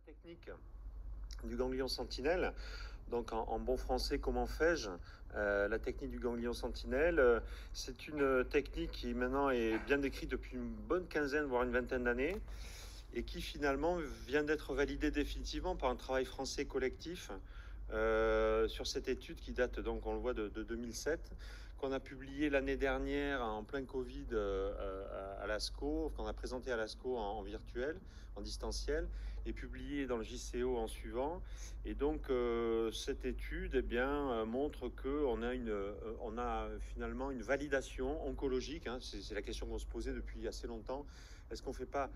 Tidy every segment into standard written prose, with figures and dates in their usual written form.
technique du ganglion sentinelle. Donc en bon français, comment fais-je? La technique du ganglion sentinelle, c'est une technique qui maintenant est bien décrite depuis une bonne quinzaine, voire une vingtaine d'années, et qui finalement vient d'être validée définitivement par un travail français collectif sur cette étude qui date, donc on le voit, de 2007, qu'on a publié l'année dernière en plein Covid à l'ASCO, qu'on a présenté à l'ASCO en virtuel, en distanciel, et publié dans le JCO en suivant. Et donc cette étude montre qu'on a, on a finalement une validation oncologique, hein, c'est la question qu'on se posait depuis assez longtemps. Est-ce qu'on ne fait pas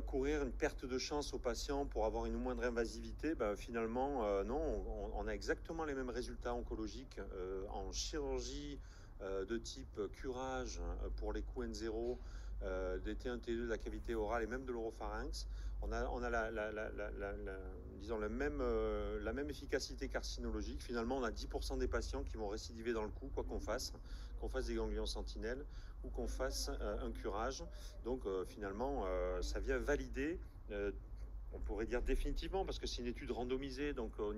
courir une perte de chance aux patients pour avoir une moindre invasivité? Finalement, non, on a exactement les mêmes résultats oncologiques en chirurgie de type curage pour les coups N0, des T1, T2, de la cavité orale et même de l'oropharynx. On a disons la même efficacité carcinologique. Finalement, on a 10% des patients qui vont récidiver dans le coup, quoi qu'on fasse des ganglions sentinelles ou qu'on fasse un curage. Donc finalement, ça vient valider, on pourrait dire définitivement, parce que c'est une étude randomisée, donc le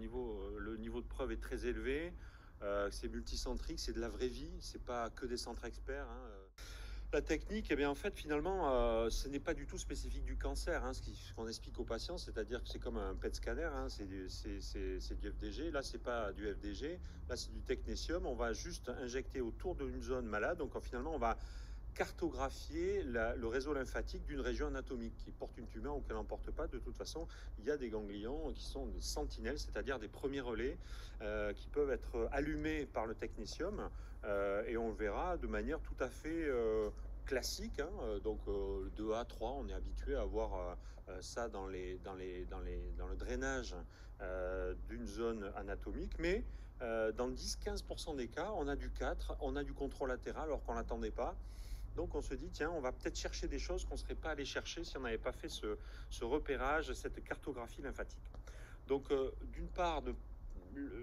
niveau de preuve est très élevé. C'est multicentrique, c'est de la vraie vie, c'est pas que des centres experts, hein. La technique, en fait, finalement, ce n'est pas du tout spécifique du cancer, hein, ce qu'on explique aux patients, c'est-à-dire que c'est comme un PET scanner, hein, c'est du FDG. Là, c'est pas du FDG, là, c'est du technétium. On va juste injecter autour d'une zone malade. Donc, finalement, on va cartographier le réseau lymphatique d'une région anatomique qui porte une tumeur ou qu'elle n'en porte pas. De toute façon, il y a des ganglions qui sont des sentinelles, c'est-à-dire des premiers relais qui peuvent être allumés par le technétium et on le verra de manière tout à fait classique, hein. Donc 2A, 3, on est habitué à voir ça dans le drainage d'une zone anatomique, mais dans 10-15% des cas, on a du 4, on a du contrôle latéral alors qu'on ne l'attendait pas. Donc on se dit, tiens, on va peut-être chercher des choses qu'on ne serait pas allé chercher si on n'avait pas fait ce repérage, cette cartographie lymphatique. Donc d'une part,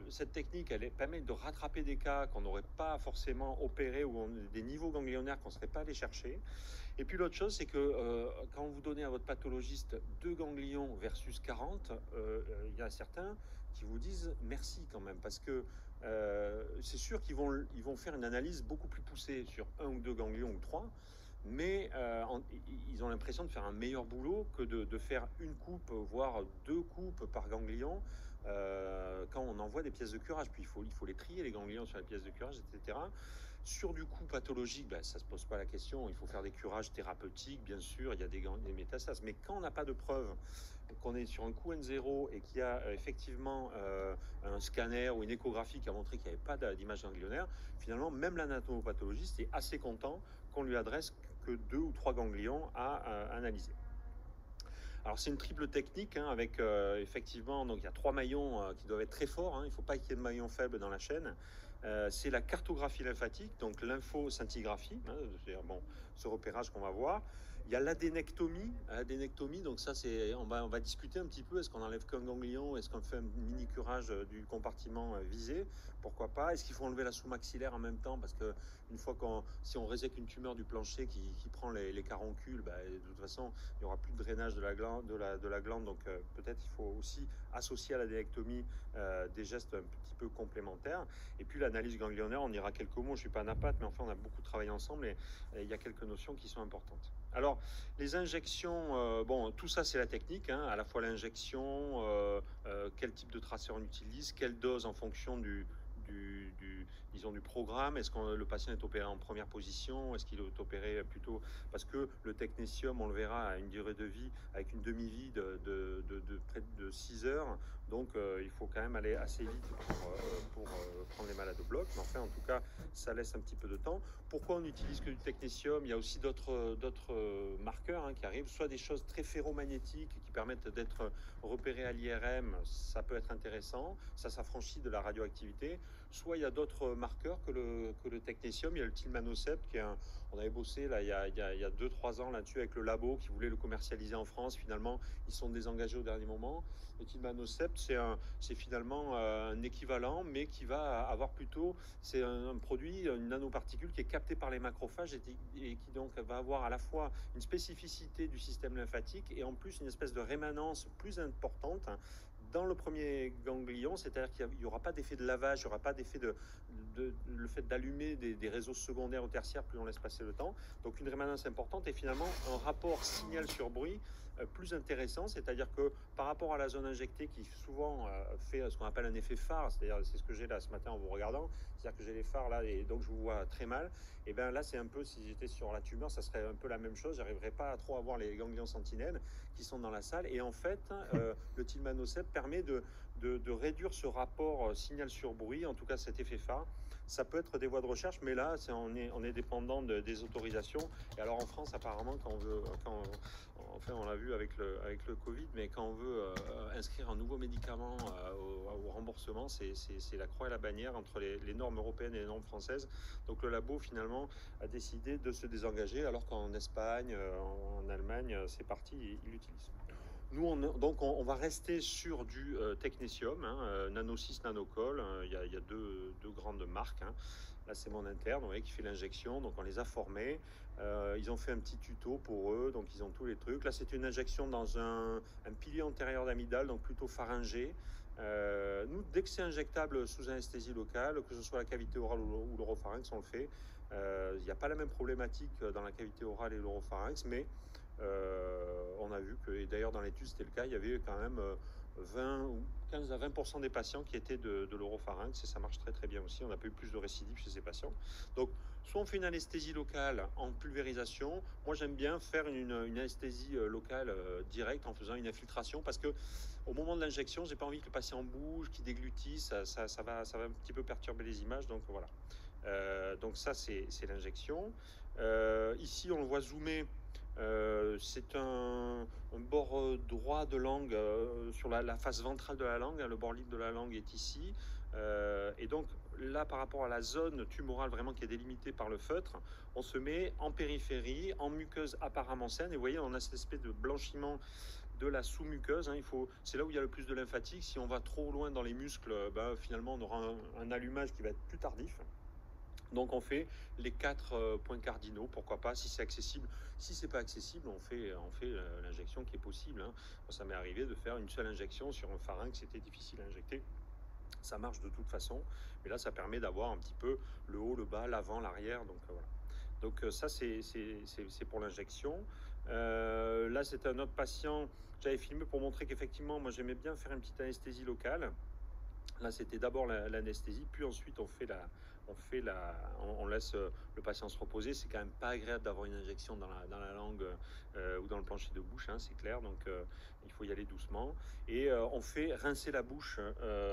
cette technique, permet de rattraper des cas qu'on n'aurait pas forcément opérés ou des niveaux ganglionnaires qu'on ne serait pas allé chercher. Et puis l'autre chose, c'est que quand vous donnez à votre pathologiste 2 ganglions versus 40, il y a certains qui vous disent merci quand même, parce que c'est sûr qu'ils vont faire une analyse beaucoup plus poussée sur 1 ou 2 ganglions ou 3, mais ils ont l'impression de faire un meilleur boulot que de faire une coupe, voire 2 coupes par ganglion quand on envoie des pièces de curage. Puis il faut les trier, les ganglions, sur les pièces de curage, etc. Sur du coup pathologique, ça ne se pose pas la question. Il faut faire des curages thérapeutiques, bien sûr, il y a des métastases. Mais quand on n'a pas de preuve qu'on est sur un coup N0 et qu'il y a effectivement un scanner ou une échographie qui a montré qu'il n'y avait pas d'image ganglionnaire, finalement, même l'anatomopathologiste est assez content qu'on lui adresse que 2 ou 3 ganglions à analyser. Alors c'est une triple technique, hein, avec effectivement, donc il y a 3 maillons qui doivent être très forts, hein, il ne faut pas qu'il y ait de maillons faibles dans la chaîne. C'est la cartographie lymphatique, donc l'infoscintigraphie, hein, c'est-à-dire ce repérage qu'on va voir. Il y a l'adénectomie, donc ça on va discuter un petit peu, est-ce qu'on enlève qu'un ganglion, est-ce qu'on fait un mini curage du compartiment visé, pourquoi pas, est-ce qu'il faut enlever la sous-maxillaire en même temps, parce que si on résèque une tumeur du plancher qui prend les caroncules, de toute façon il n'y aura plus de drainage de la glande, donc peut-être il faut aussi associer à la l'adénectomie des gestes un petit peu complémentaires. Et puis l'analyse ganglionnaire, on ira quelques mots, je ne suis pas napathe, mais enfin on a beaucoup travaillé ensemble et il y a quelques notions qui sont importantes. Alors les injections, tout ça c'est la technique, hein, à la fois l'injection, quel type de traceur on utilise, quelle dose en fonction disons du programme. Est-ce que le patient est opéré en première position? Est-ce qu'il est opéré plutôt parce que le technétium, on le verra, a une durée de vie avec une demi-vie de près de 6 heures. Donc il faut quand même aller assez vite pour prendre les malades au bloc. Mais enfin, en tout cas, ça laisse un petit peu de temps. Pourquoi on n'utilise que du technétium? Il y a aussi d'autres marqueurs, hein, qui arrivent, soit des choses très ferromagnétiques qui permettent d'être repérés à l'IRM. Ça peut être intéressant. Ça s'affranchit de la radioactivité. Soit il y a d'autres marqueurs que le technétium. Il y a le tilmanocept qui est On avait bossé là, il y a 2-3 ans là-dessus avec le labo qui voulait le commercialiser en France. Finalement, ils sont désengagés au dernier moment. Et Tilmanocept, c'est finalement un équivalent, mais qui va avoir plutôt, c'est un produit, une nanoparticule qui est captée par les macrophages et qui donc va avoir à la fois une spécificité du système lymphatique et en plus une espèce de rémanence plus importante dans le premier ganglion, c'est-à-dire qu'il n'y aura pas d'effet de lavage, il n'y aura pas d'effet le fait d'allumer des réseaux secondaires ou tertiaires plus on laisse passer le temps. Donc une rémanence importante et finalement un rapport signal sur bruit plus intéressant, c'est-à-dire que par rapport à la zone injectée qui souvent fait ce qu'on appelle un effet phare, c'est-à-dire c'est ce que j'ai là ce matin en vous regardant, c'est-à-dire que j'ai les phares là et donc je vous vois très mal, et bien là c'est un peu, si j'étais sur la tumeur, ça serait un peu la même chose, j'arriverais pas à trop avoir les ganglions sentinelles qui sont dans la salle, et en fait le Tilmanocept permet de réduire ce rapport signal sur bruit, en tout cas cet effet phare. Ça peut être des voies de recherche, mais là, on est dépendant des autorisations. Et alors en France, apparemment, enfin, on l'a vu avec le Covid, mais quand on veut inscrire un nouveau médicament au remboursement, c'est la croix et la bannière entre les normes européennes et les normes françaises. Donc le labo, finalement, a décidé de se désengager, alors qu'en Espagne, en Allemagne, c'est parti, ils l'utilisent. Nous, on va rester sur du technétium, hein, Nano 6, Nanocol. Il y a deux grandes marques. Hein. Là, c'est mon interne, vous voyez, qui fait l'injection. Donc, on les a formés. Ils ont fait un petit tuto pour eux. Donc, ils ont tous les trucs. Là, c'est une injection dans un pilier antérieur d'amygdale, donc plutôt pharyngé. Nous, dès que c'est injectable sous anesthésie locale, que ce soit la cavité orale ou l'oropharynx, on le fait. Il n'y a pas la même problématique dans la cavité orale et l'oropharynx, mais on a vu que, et d'ailleurs dans l'étude c'était le cas, il y avait quand même 20 ou 15 à 20% des patients qui étaient de l'oropharynx, et ça marche très très bien aussi. On a pas eu plus de récidives chez ces patients. Donc soit on fait une anesthésie locale en pulvérisation. Moi j'aime bien faire une anesthésie locale directe en faisant une infiltration, parce que au moment de l'injection, j'ai pas envie que le patient bouge, qu'il déglutisse, ça va un petit peu perturber les images, donc voilà. Donc ça c'est l'injection. Ici on le voit zoomer. C'est un bord droit de langue sur la face ventrale de la langue. Hein, le bord libre de la langue est ici. Et donc là, par rapport à la zone tumorale vraiment qui est délimitée par le feutre, on se met en périphérie, en muqueuse apparemment saine. Et vous voyez, on a cette espèce de blanchiment de la sous-muqueuse. Hein. C'est là où il y a le plus de lymphatique. Si on va trop loin dans les muscles, ben, finalement, on aura un allumage qui va être plus tardif. Donc on fait les 4 points cardinaux, pourquoi pas, si c'est accessible. Si c'est pas accessible, on fait l'injection qui est possible. Hein. Moi, ça m'est arrivé de faire une seule injection sur un pharynx, c'était difficile à injecter. Ça marche de toute façon, mais là ça permet d'avoir un petit peu le haut, le bas, l'avant, l'arrière. Donc voilà. Donc ça c'est pour l'injection. Là c'est un autre patient. J'avais filmé pour montrer qu'effectivement, moi j'aimais bien faire une petite anesthésie locale. Là, c'était d'abord l'anesthésie, puis ensuite on laisse le patient se reposer. C'est quand même pas agréable d'avoir une injection dans la langue ou dans le plancher de bouche, hein, c'est clair. Donc, il faut y aller doucement. Et on fait rincer la bouche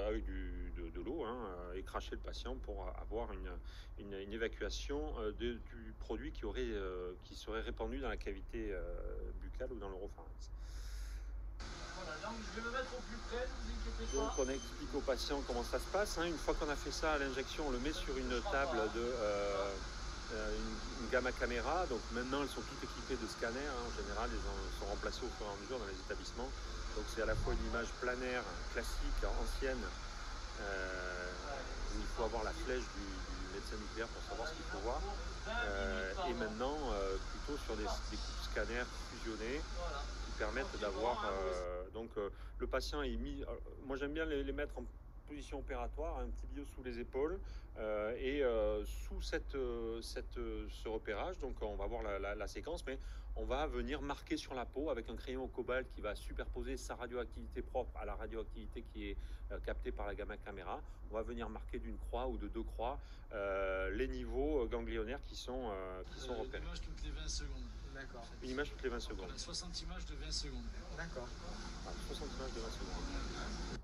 avec de l'eau, hein, et cracher le patient pour avoir une évacuation du produit qui serait répandu dans la cavité buccale ou dans l'oropharynx. Voilà, donc je vais me mettre au plus près, ne vous inquiétez pas. Donc on explique aux patients comment ça se passe. Hein. Une fois qu'on a fait ça à l'injection, on le met sur une table une gamma caméra. Donc maintenant, elles sont toutes équipées de scanners. Hein. En général, elles sont remplacées au fur et à mesure dans les établissements. Donc c'est à la fois une image planaire, classique, ancienne, où il faut avoir la flèche du médecin nucléaire pour savoir ce qu'il faut voir. Et maintenant, plutôt sur des coupes scanners fusionnés qui permettent d'avoir... le patient est mis... moi j'aime bien les mettre en position opératoire, un petit bio sous les épaules, et sous ce repérage, donc on va voir la séquence, mais on va venir marquer sur la peau avec un crayon au cobalt qui va superposer sa radioactivité propre à la radioactivité qui est captée par la gamma caméra. On va venir marquer d'une croix ou de 2 croix les niveaux ganglionnaires qui sont repérés. Une image toutes les 20 secondes. D'accord. Une image toutes les 20 secondes. Voilà, 60 images de 20 secondes. D'accord. 60 images de 20 secondes.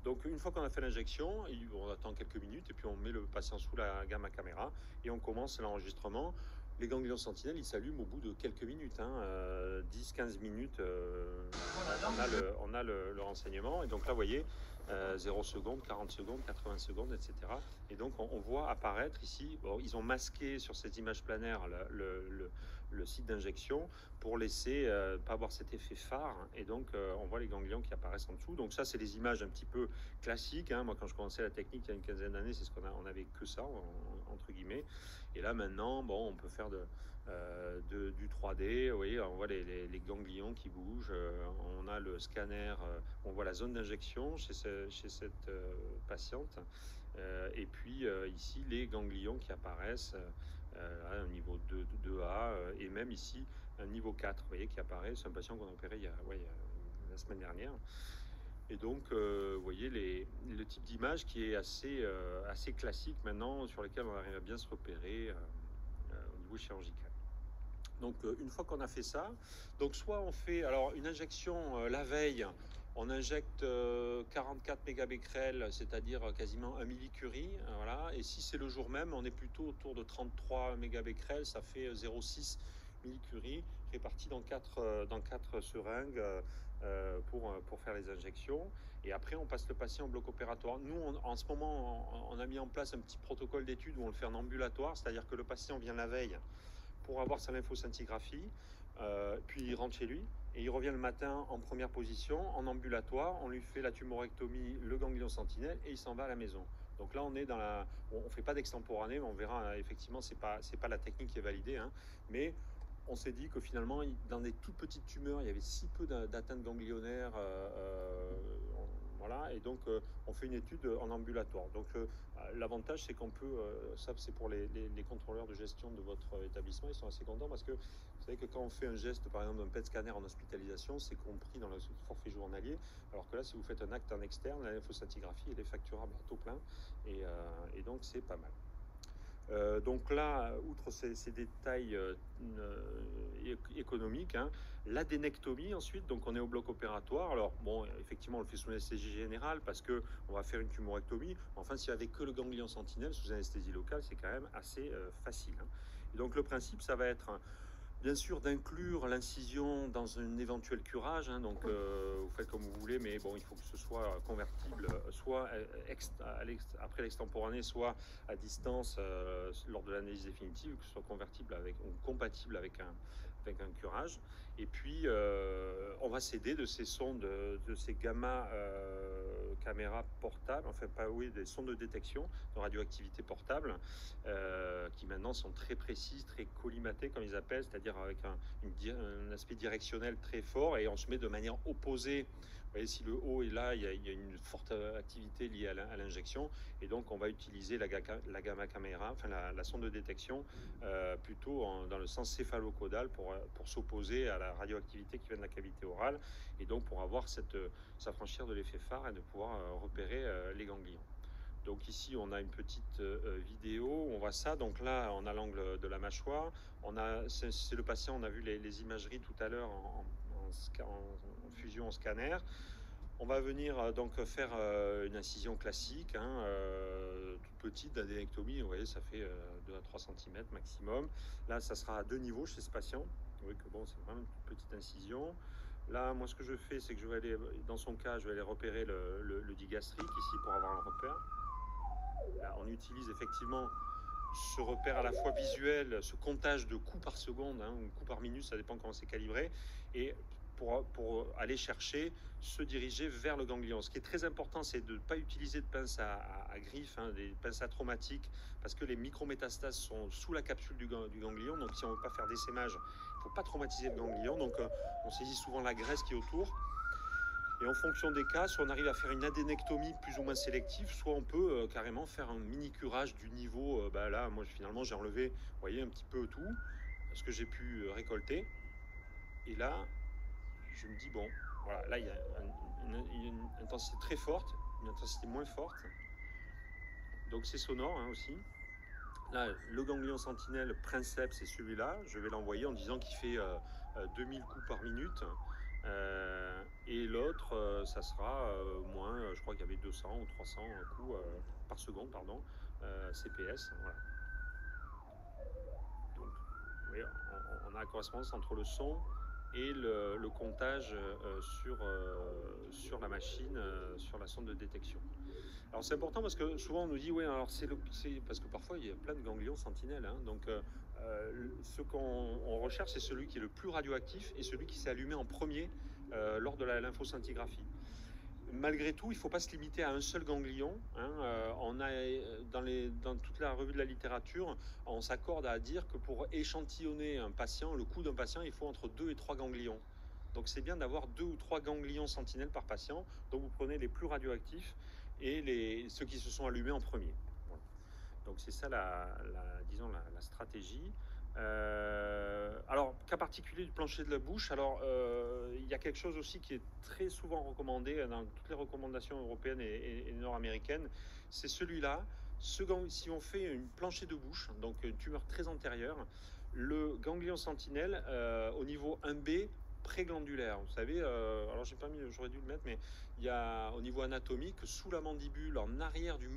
Donc une fois qu'on a fait l'injection, on attend quelques minutes et puis on met le patient sous la gamma caméra et on commence l'enregistrement. Les ganglions sentinelles, ils s'allument au bout de quelques minutes, 10-15 minutes, on a le renseignement. Et donc là, vous voyez, 0 secondes, 40 secondes, 80 secondes, etc. Et donc, on voit apparaître ici, bon, ils ont masqué sur cette image planaire le site d'injection pour laisser pas avoir cet effet phare. Et donc, on voit les ganglions qui apparaissent en dessous. Donc ça, c'est des images un petit peu classiques. Moi, quand je commençais la technique il y a une quinzaine d'années, c'est ce on avait que ça, entre guillemets. Et là, maintenant, bon, on peut faire du 3D. Vous voyez, on voit les ganglions qui bougent. On a le scanner. On voit la zone d'injection chez cette patiente. Et puis ici, les ganglions qui apparaissent à un niveau 2A et même ici, un niveau 4, vous voyez, qui apparaît. C'est un patient qu'on a opéré il y a la semaine dernière. Et donc, vous voyez le type d'image qui est assez classique maintenant, sur lequel on arrive à bien se repérer au niveau chirurgical. Donc, une fois qu'on a fait ça, donc soit on fait alors une injection la veille, on injecte 44 mégabecquerels, c'est-à-dire quasiment 1 millicurie, voilà. Et si c'est le jour même, on est plutôt autour de 33 mégabecquerels, ça fait 0,6 millicurie répartis dans quatre seringues pour faire les injections. Et après, on passe le patient au bloc opératoire. Nous, en ce moment, on a mis en place un petit protocole d'étude où on le fait en ambulatoire, c'est-à-dire que le patient vient la veille pour avoir sa lymphoscintigraphie, puis il rentre chez lui et il revient le matin en première position, en ambulatoire, on lui fait la tumorectomie, le ganglion sentinelle et il s'en va à la maison. Donc là, on est dans on fait pas d'extemporané, mais on verra effectivement, c'est pas la technique qui est validée, mais on s'est dit que finalement, dans des toutes petites tumeurs, il y avait si peu d'atteinte ganglionnaire, voilà, et donc on fait une étude en ambulatoire. Donc l'avantage, c'est qu'on peut, ça c'est pour les contrôleurs de gestion de votre établissement, ils sont assez contents parce que vous savez que quand on fait un geste, par exemple un PET scanner en hospitalisation, c'est compris dans le forfait journalier, alors que là, si vous faites un acte en externe, la lymphoscintigraphie, elle est facturable à taux plein, et donc c'est pas mal. Donc là, outre ces détails économiques, l'adénectomie ensuite, donc on est au bloc opératoire. Alors bon, effectivement, on le fait sous anesthésie générale parce que on va faire une tumorectomie. Enfin, s'il n'y avait que le ganglion sentinelle sous anesthésie locale, c'est quand même assez facile. Et donc le principe, ça va être bien sûr d'inclure l'incision dans un éventuel curage, donc vous faites comme vous voulez, mais bon, il faut que ce soit convertible, soit après l'extemporané, soit à distance lors de l'analyse définitive, que ce soit convertible ou compatible avec un curage. Et puis, on va s'aider de ces sondes, de ces gamma caméras portables, enfin pas oui, des sondes de détection de radioactivité portable, qui maintenant sont très précises, très collimatées, comme ils appellent, c'est-à-dire avec un aspect directionnel très fort, et on se met de manière opposée. Vous voyez, si le haut est là, il y a une forte activité liée à l'injection, et donc on va utiliser la gamma caméra, enfin la sonde de détection, plutôt dans le sens céphalo-caudal pour s'opposer à la radioactivité qui vient de la cavité orale, et donc pour s'affranchir de l'effet phare et de pouvoir repérer les ganglions. Donc ici, on a une petite vidéo, on voit ça. Donc là, on a l'angle de la mâchoire. C'est le patient, on a vu les imageries tout à l'heure en fusion en scanner. On va venir donc faire une incision classique, toute petite, d'adénectomie. Vous voyez, ça fait 2 à 3 cm maximum. Là, ça sera à 2 niveaux chez ce patient. Vous voyez que bon, c'est vraiment une petite incision. Là, moi, ce que je fais, c'est que je vais aller, dans son cas, je vais aller repérer le digastrique ici pour avoir un repère. Là, on utilise effectivement ce repère à la fois visuel, ce comptage de coups par seconde, ou coups par minute, ça dépend comment c'est calibré, et pour aller chercher, se diriger vers le ganglion. Ce qui est très important, c'est de ne pas utiliser de pinces à griffes, des pinces atraumatiques, parce que les micrométastases sont sous la capsule du ganglion, donc si on ne veut pas faire d'essaimage, il ne faut pas traumatiser le ganglion, donc on saisit souvent la graisse qui est autour. Et en fonction des cas, soit on arrive à faire une adénectomie plus ou moins sélective, soit on peut carrément faire un mini curage du niveau. Là, moi, finalement, j'ai enlevé, vous voyez, un petit peu tout, ce que j'ai pu récolter. Et là, je me dis, bon, voilà, là, il y a une intensité très forte, une intensité moins forte. Donc, c'est sonore aussi. Là, le ganglion sentinelle princeps, c'est celui-là. Je vais l'envoyer en disant qu'il fait 2000 coups par minute. Et l'autre, ça sera moins, je crois qu'il y avait 200 ou 300 coups par seconde, pardon, CPS. Voilà. Donc, voyez, on a la correspondance entre le son et le comptage sur la machine, sur la sonde de détection. Alors c'est important parce que souvent on nous dit, oui, alors parce que parfois il y a plein de ganglions sentinelles, hein, donc ce qu'on recherche, c'est celui qui est le plus radioactif et celui qui s'est allumé en premier lors de la lymphoscintigraphie. Malgré tout, il ne faut pas se limiter à un seul ganglion, hein. On a dans toute la revue de la littérature, on s'accorde à dire que pour échantillonner un patient, le coût d'un patient, il faut entre 2 et 3 ganglions. Donc c'est bien d'avoir 2 ou 3 ganglions sentinelles par patient. Donc vous prenez les plus radioactifs et ceux qui se sont allumés en premier. Voilà. Donc c'est ça disons la stratégie. Alors, cas particulier du plancher de la bouche, alors il y a quelque chose aussi qui est très souvent recommandé dans toutes les recommandations européennes et nord-américaines, c'est celui-là. Si on fait une plancher de bouche, donc une tumeur très antérieure, le ganglion sentinelle au niveau 1B préglandulaire. Vous savez, alors j'ai pas mis, j'aurais dû le mettre, mais il y a au niveau anatomique, sous la mandibule, en arrière du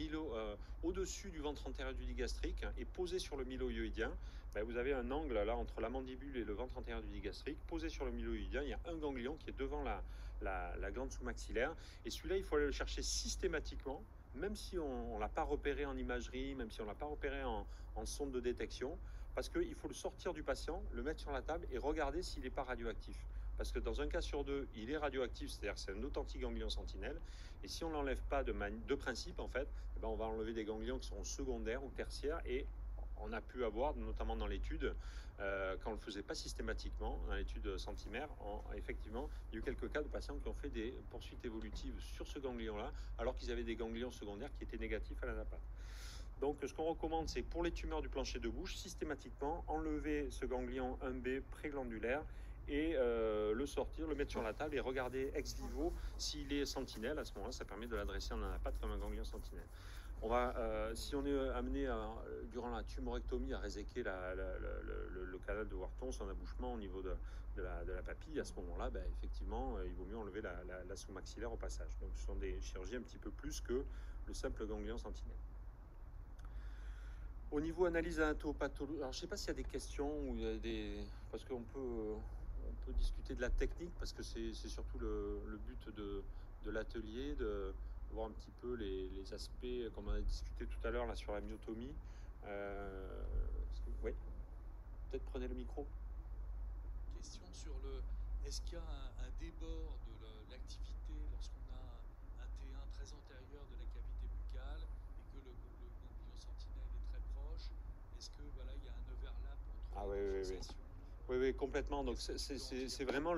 au-dessus du ventre antérieur du digastrique et posé sur le mylohyoïdien. Ben, vous avez un angle là entre la mandibule et le ventre antérieur du digastrique, posé sur le mylohyoïdien. Il y a un ganglion qui est devant la glande sous-maxillaire. Et celui-là, il faut aller le chercher systématiquement, même si on ne l'a pas repéré en imagerie, même si on ne l'a pas repéré en sonde de détection, parce qu'il faut le sortir du patient, le mettre sur la table et regarder s'il n'est pas radioactif. Parce que dans un cas sur deux, il est radioactif, c'est-à-dire que c'est un authentique ganglion sentinelle. Et si on ne l'enlève pas de principe, en fait, eh ben on va enlever des ganglions qui sont secondaires ou tertiaires. Et on a pu avoir, notamment dans l'étude, quand on ne le faisait pas systématiquement, dans l'étude centimère, effectivement, il y a eu quelques cas de patients qui ont fait des poursuites évolutives sur ce ganglion-là, alors qu'ils avaient des ganglions secondaires qui étaient négatifs à l'anapathe. Donc, ce qu'on recommande, c'est pour les tumeurs du plancher de bouche, systématiquement, enlever ce ganglion 1B préglandulaire et le sortir, le mettre sur la table et regarder ex vivo s'il est sentinelle. À ce moment-là, ça permet de l'adresser en anapathe comme un ganglion sentinelle. Si on est amené durant la tumorectomie à réséquer le canal de Wharton, son abouchement au niveau de la papille, à ce moment-là, ben, effectivement, il vaut mieux enlever la sous-maxillaire au passage. Donc, ce sont des chirurgies un petit peu plus que le simple ganglion sentinelle. Au niveau analyse anatopathologique, alors je ne sais pas s'il y a des questions ou parce qu'on peut discuter de la technique, parce que c'est surtout le but de l'atelier, de voir un petit peu les aspects, comme on a discuté tout à l'heure là sur la myotomie. Oui, peut-être prenez le micro. Question sur est-ce qu'il y a un débord de l'activité lorsqu'on a un T1 très antérieur de la cavité buccale et que le ganglion sentinelle est très proche? Est-ce que voilà, il y a un overlap entre les fixations? Oui, complètement. Donc c'est vraiment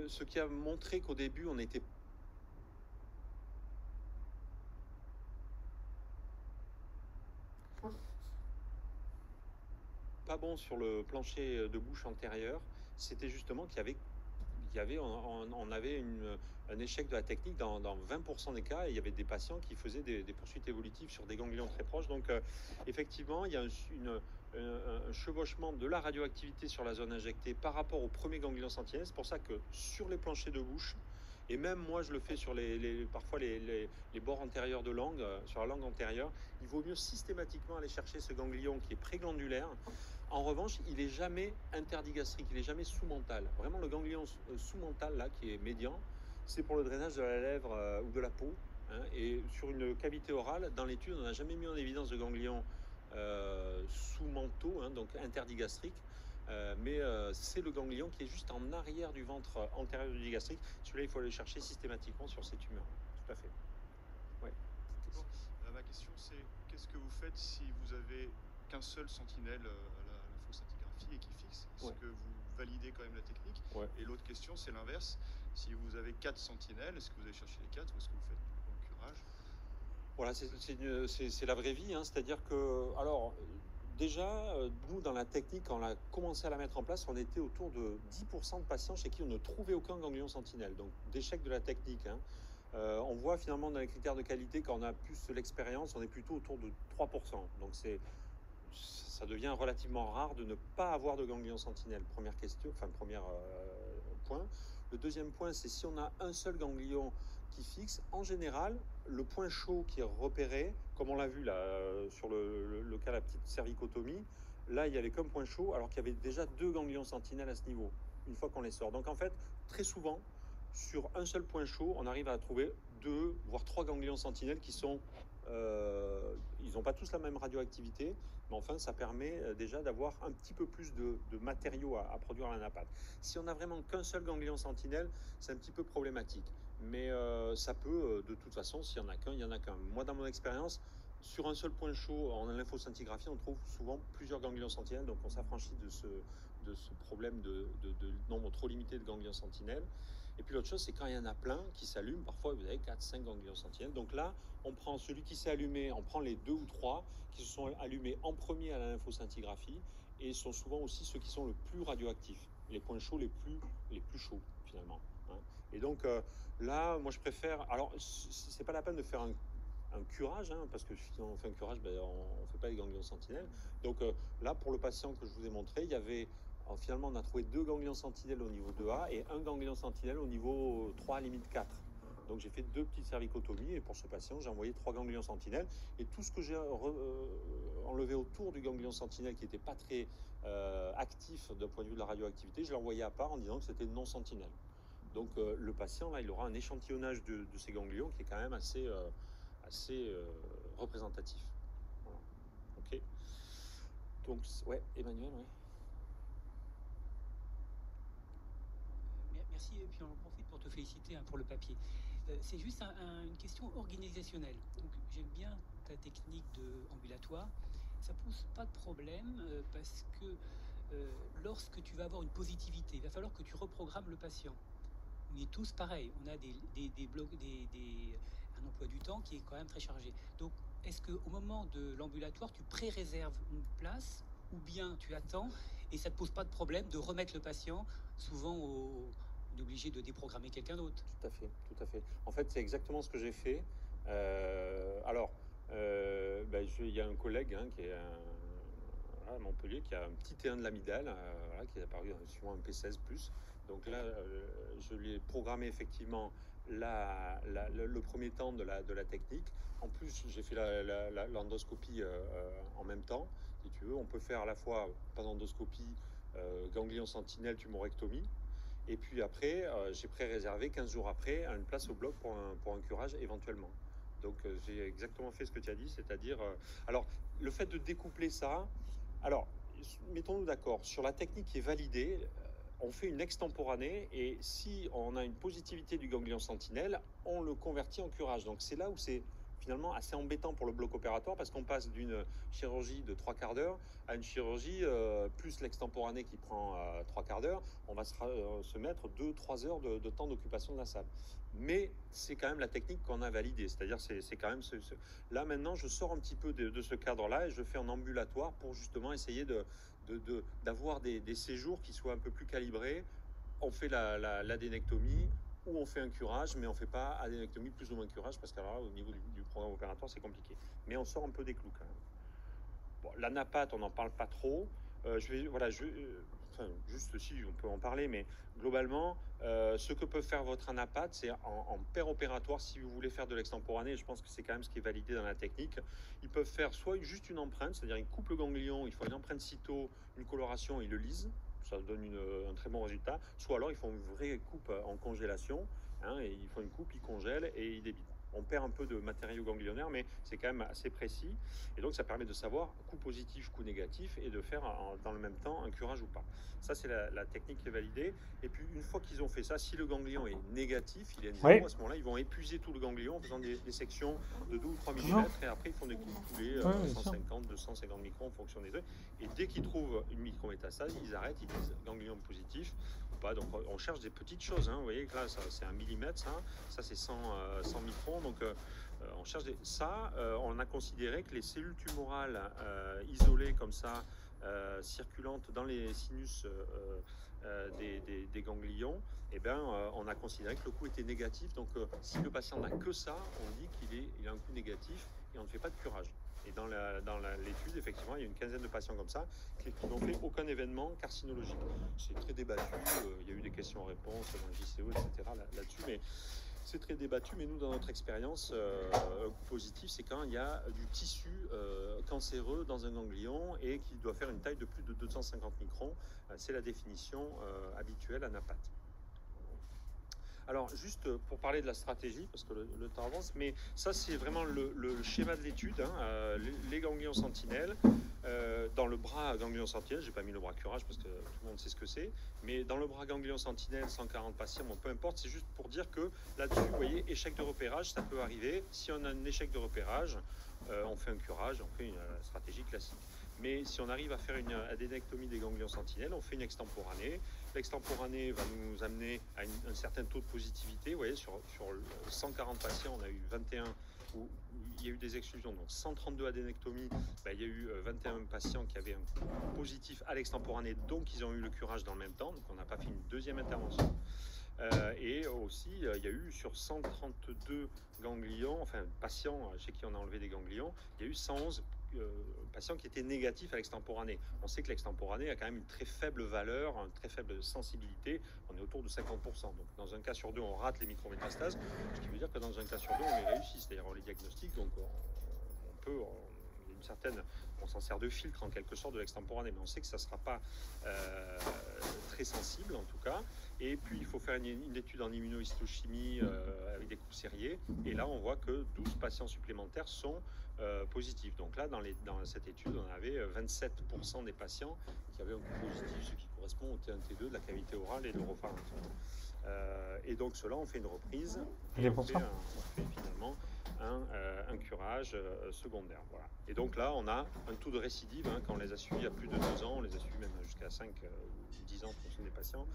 ce qui a montré qu'au début on était pas bon sur le plancher de bouche antérieur, c'était justement on avait un échec de la technique dans 20% des cas, et il y avait des patients qui faisaient des poursuites évolutives sur des ganglions très proches. Donc effectivement, il y a un chevauchement de la radioactivité sur la zone injectée par rapport au premier ganglion sentinelle. C'est pour ça que sur les planchers de bouche, et même moi je le fais sur parfois les bords antérieurs de langue, sur la langue antérieure, il vaut mieux systématiquement aller chercher ce ganglion qui est préglandulaire. En revanche, il n'est jamais interdigastrique, il n'est jamais sous-mental. Vraiment, le ganglion sous-mental, là, qui est médian, c'est pour le drainage de la lèvre ou de la peau. Hein, et sur une cavité orale, dans l'étude, on n'a jamais mis en évidence de ganglion sous-mentaux, hein, donc interdigastrique. Mais c'est le ganglion qui est juste en arrière du ventre antérieur du digastrique. Celui-là, il faut aller le chercher systématiquement sur ces tumeurs. Tout à fait. Ouais. Bon, ma question, c'est qu'est-ce que vous faites si vous avez qu'un seul sentinelle à la lymphoscintigraphie et qui fixe? Est-ce que vous validez quand même la technique? Et l'autre question, c'est l'inverse. Si vous avez 4 sentinelles, est-ce que vous allez chercher les 4 ou est-ce que vous faites du concurrage? Voilà, c'est la vraie vie, hein. C'est-à-dire que, alors, déjà, nous, dans la technique, quand on a commencé à la mettre en place, on était autour de 10% de patients chez qui on ne trouvait aucun ganglion sentinelle. Donc, d'échec de la technique, hein. On voit finalement dans les critères de qualité, quand on a plus l'expérience, on est plutôt autour de 3%. Donc, ça devient relativement rare de ne pas avoir de ganglion sentinelle. Première question, enfin, premier point. Le deuxième point, c'est si on a un seul ganglion qui fixe, en général, le point chaud qui est repéré, comme on l'a vu là sur le cas de la petite cervicotomie, Là, il n'y avait qu'un point chaud, alors qu'il y avait déjà 2 ganglions sentinelles à ce niveau, une fois qu'on les sort. Donc en fait, très souvent, sur un seul point chaud, on arrive à trouver 2, voire 3 ganglions sentinelles qui sont... ils n'ont pas tous la même radioactivité, mais enfin, ça permet déjà d'avoir un petit peu plus de matériaux à produire à la nappate. Si on n'a vraiment qu'un seul ganglion sentinelle, c'est un petit peu problématique. Mais ça peut, de toute façon, s'il y en a qu'un, il y en a qu'un. Moi, dans mon expérience, sur un seul point chaud, en lymphoscintigraphie, on trouve souvent plusieurs ganglions sentinelles, donc on s'affranchit de ce problème de nombre trop limité de ganglions sentinelles. Et puis l'autre chose, c'est quand il y en a plein qui s'allument, parfois vous avez 4-5 ganglions sentinelles. Donc là, on prend celui qui s'est allumé, on prend les 2 ou 3 qui se sont allumés en premier à la lymphoscintigraphie et sont souvent aussi ceux qui sont le plus radioactifs, les points chauds les plus chauds finalement. Hein. Et donc là, moi je préfère. Alors, c'est pas la peine de faire un curage, hein, parce que si on fait un curage, ben, on ne fait pas les ganglions sentinelles. Donc là, pour le patient que je vous ai montré, il y avait, alors, finalement, on a trouvé 2 ganglions sentinelles au niveau 2A et un ganglion sentinelle au niveau 3, limite 4. Donc j'ai fait 2 petites cervicotomies et pour ce patient, j'ai envoyé 3 ganglions sentinelles. Et tout ce que j'ai enlevé autour du ganglion sentinelle qui n'était pas très actif d'un point de vue de la radioactivité, je l'ai envoyé à part en disant que c'était non sentinelle. Donc le patient, là, il aura un échantillonnage de ces ganglions qui est quand même assez représentatif. Voilà. Ok. Donc, ouais, Emmanuel, ouais. Merci, et puis on en profite pour te féliciter pour le papier. C'est juste une question organisationnelle. Donc, j'aime bien ta technique ambulatoire. Ça pose pas de problème parce que lorsque tu vas avoir une positivité, il va falloir que tu reprogrammes le patient. On est tous pareils. On a un emploi du temps qui est quand même très chargé. Donc, est-ce qu'au moment de l'ambulatoire, tu pré-réserves une place ou bien tu attends et ça ne te pose pas de problème de remettre le patient? Souvent, on est obligé de déprogrammer quelqu'un d'autre. Tout à fait, tout à fait. En fait, c'est exactement ce que j'ai fait. Il y a un collègue qui est à Montpellier qui a un petit T1 de l'amygdale qui est apparu sur un P16+. Donc là, je lui ai programmé effectivement le premier temps de la technique. En plus, j'ai fait l'endoscopie en même temps. Si tu veux, on peut faire à la fois, pas d'endoscopie, ganglion sentinelle, tumorectomie. Et puis après, j'ai pré-réservé 15 jours après une place au bloc pour un curage éventuellement. Donc j'ai exactement fait ce que tu as dit, c'est-à-dire... alors, le fait de découpler ça... Alors, mettons-nous d'accord, sur la technique qui est validée, on fait une extemporanée et si on a une positivité du ganglion sentinelle, on le convertit en curage. Donc c'est là où c'est finalement assez embêtant pour le bloc opératoire parce qu'on passe d'une chirurgie de 3 quarts d'heure à une chirurgie plus l'extemporanée qui prend 3 quarts d'heure. On va se mettre 2-3 heures de temps d'occupation de la salle. Mais c'est quand même la technique qu'on a validée. C'est-à-dire c'est quand même là maintenant je sors un petit peu de ce cadre-là et je fais en ambulatoire pour justement essayer d'avoir des séjours qui soient un peu plus calibrés. On fait l'adénectomie ou on fait un curage, mais on ne fait pas adénectomie plus ou moins curage parce qu'alors là, au niveau du programme opératoire, c'est compliqué. Mais on sort un peu des clous quand même. Bon, la nappate, on n'en parle pas trop. Juste si on peut en parler, mais globalement, ce que peut faire votre anapathe, c'est en paire opératoire, si vous voulez faire de l'extemporané, je pense que c'est quand même ce qui est validé dans la technique, ils peuvent faire soit juste une empreinte, c'est-à-dire ils coupent le ganglion, ils font une empreinte cyto, une coloration, ils le lisent, ça donne un très bon résultat, soit alors ils font une vraie coupe en congélation, et ils font une coupe, ils congèlent et ils débitent. On perd un peu de matériau ganglionnaire, mais c'est quand même assez précis. Et donc, ça permet de savoir coup positif, coup négatif, et de faire dans le même temps un curage ou pas. Ça, c'est la technique qui est validée. Et puis, une fois qu'ils ont fait ça, si le ganglion est négatif, il est N0, oui. À ce moment-là, ils vont épuiser tout le ganglion en faisant des sections de 2 ou 3 mm. Et après, ils font des coups de poulet, 150, 250 microns en fonction des œufs. Et dès qu'ils trouvent une micrométastase, ils arrêtent, ils disent ganglion positif. Donc on cherche des petites choses, Vous voyez que là c'est 1 millimètre, ça c'est 100 microns, donc on cherche on a considéré que les cellules tumorales isolées comme ça, circulantes dans les sinus des ganglions, on a considéré que le coup était négatif, donc si le patient n'a que ça, on dit qu'il a un coup négatif et on ne fait pas de curage. Et dans l'étude, effectivement, il y a une quinzaine de patients comme ça qui n'ont fait aucun événement carcinologique. C'est très débattu, il y a eu des questions-réponses dans le JCO, etc. là-dessus, mais C'est très débattu, mais nous, dans notre expérience, un coup positif, c'est quand il y a du tissu cancéreux dans un ganglion et qui doit faire une taille de plus de 250 microns. C'est la définition habituelle à NAPAT. Alors, juste pour parler de la stratégie, parce que le temps avance, mais ça, c'est vraiment le schéma de l'étude, hein, les ganglions sentinelles. Dans le bras ganglion sentinelle, j'ai pas mis le bras curage parce que tout le monde sait ce que c'est, mais dans le bras ganglion sentinelle, 140 patients, bon, peu importe, c'est juste pour dire que là-dessus, vous voyez, échec de repérage, ça peut arriver. Si on a un échec de repérage, on fait un curage, on fait une stratégie classique. Mais si on arrive à faire une adénectomie des ganglions sentinelles, on fait une extemporanée. L'extemporanée va nous amener à un certain taux de positivité. Vous voyez, sur 140 patients, on a eu 21 où il y a eu des exclusions. Donc 132 adénectomies, il y a eu 21 patients qui avaient un positif à l'extemporanée, donc ils ont eu le curage dans le même temps. Donc on n'a pas fait une deuxième intervention. Et aussi, il y a eu sur 132 ganglions, enfin patients chez qui on a enlevé des ganglions, il y a eu 111 patients qui étaient négatifs à l'extemporanée. On sait que l'extemporanée a quand même une très faible valeur, une très faible sensibilité, on est autour de 50%. Donc dans un cas sur deux, on rate les micrométastases, ce qui veut dire que dans un cas sur deux, on les réussit, c'est-à-dire on les diagnostique, donc il y a une certaine, on s'en sert de filtre en quelque sorte de l'extemporanée, mais on sait que ça ne sera pas très sensible en tout cas. Et puis il faut faire une étude en immunohistochimie avec des coups serriés, et là on voit que 12 patients supplémentaires sont positifs. Donc là, dans cette étude, on avait 27% des patients qui avaient un coup positif, ce qui correspond au T1, T2 de la cavité orale et de l'oropharynx. Et donc cela, on fait une reprise et on fait finalement un curage secondaire. Voilà. Et donc là, on a un taux de récidive, hein, quand on les a suivis il y a plus de 2 ans, on les a suivis même jusqu'à 5 ou 10 ans en fonction des patients.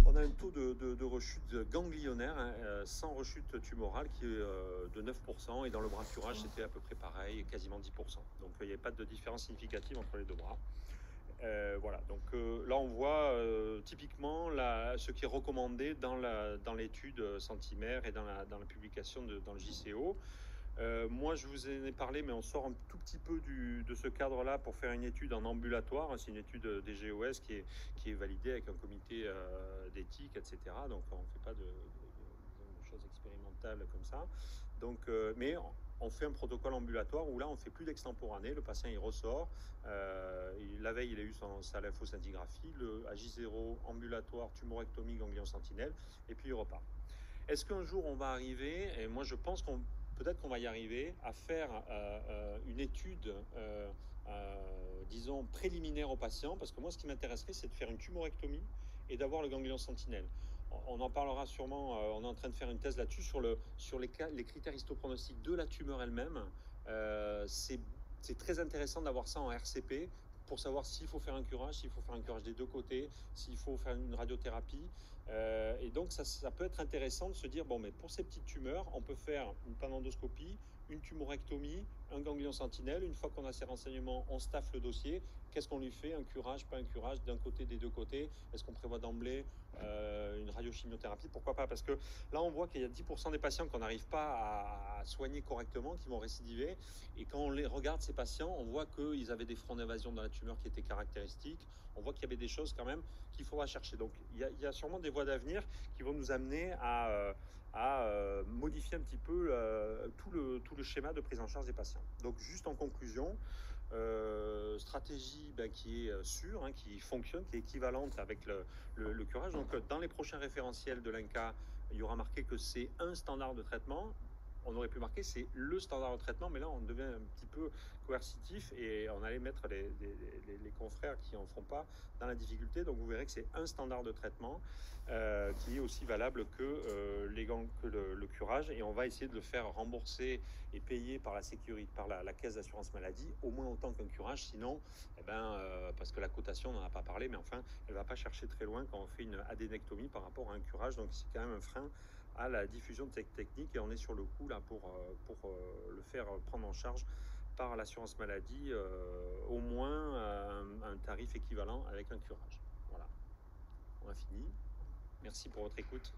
On a un taux de rechute ganglionnaire, hein, sans rechute tumorale, qui est de 9%, et dans le bras curage, c'était à peu près pareil, quasiment 10%. Donc il n'y avait pas de différence significative entre les deux bras. Voilà, donc là on voit typiquement ce qui est recommandé dans l'étude Sentimère et dans la publication dans le JCO. Moi, je vous en ai parlé, mais on sort un tout petit peu de ce cadre-là pour faire une étude en ambulatoire. C'est une étude des GOS qui est validée avec un comité d'éthique, etc. Donc, on ne fait pas de choses expérimentales comme ça. Donc, mais on fait un protocole ambulatoire où là, on ne fait plus d'extemporanée. Le patient, il ressort. La veille, il a eu sa lymphoscintigraphie, le AJ0 ambulatoire, tumorectomie, ganglion sentinelle, et puis il repart. Est-ce qu'un jour, on va arriver, et moi, je pense peut-être qu'on va y arriver, à faire une étude, disons, préliminaire au patient, parce que moi, ce qui m'intéresserait, c'est de faire une tumorectomie et d'avoir le ganglion sentinelle. On en parlera sûrement, on est en train de faire une thèse là-dessus, sur les critères histopronostiques de la tumeur elle-même. C'est très intéressant d'avoir ça en RCP, pour savoir s'il faut faire un curage des deux côtés, s'il faut faire une radiothérapie. Et donc, ça peut être intéressant de se dire, bon, mais pour ces petites tumeurs, on peut faire une panendoscopie, une tumorectomie, un ganglion sentinelle. Une fois qu'on a ces renseignements, on staffe le dossier. Qu'est-ce qu'on lui fait? Un curage, pas un curage, d'un côté, des deux côtés? Est-ce qu'on prévoit d'emblée une radiochimiothérapie? Pourquoi pas? Parce que là, on voit qu'il y a 10% des patients qu'on n'arrive pas à soigner correctement, qui vont récidiver. Et quand on les regarde, ces patients, on voit qu'ils avaient des fronts d'invasion dans la tumeur qui étaient caractéristiques. On voit qu'il y avait des choses quand même qu'il faudra chercher. Donc, il y a sûrement des voies d'avenir qui vont nous amener à modifier un petit peu tout le schéma de prise en charge des patients. Donc, juste en conclusion, stratégie qui est sûre, hein, qui fonctionne, qui est équivalente avec le curage. Donc, dans les prochains référentiels de l'INCa, il y aura marqué que c'est un standard de traitement. On aurait pu marquer c'est le standard de traitement, mais là on devient un petit peu coercitif et on allait mettre les confrères qui n'en font pas dans la difficulté. Donc vous verrez que c'est un standard de traitement qui est aussi valable que le curage, et on va essayer de le faire rembourser et payer par la sécurité, par la caisse d'assurance maladie, au moins autant qu'un curage. Sinon, parce que la cotation, on n'en a pas parlé, mais enfin, elle ne va pas chercher très loin quand on fait une adénectomie par rapport à un curage. Donc c'est quand même un frein à la diffusion de cette technique, et on est sur le coup là pour le faire prendre en charge par l'assurance maladie, au moins un tarif équivalent avec un curage. Voilà, on a fini. Merci pour votre écoute.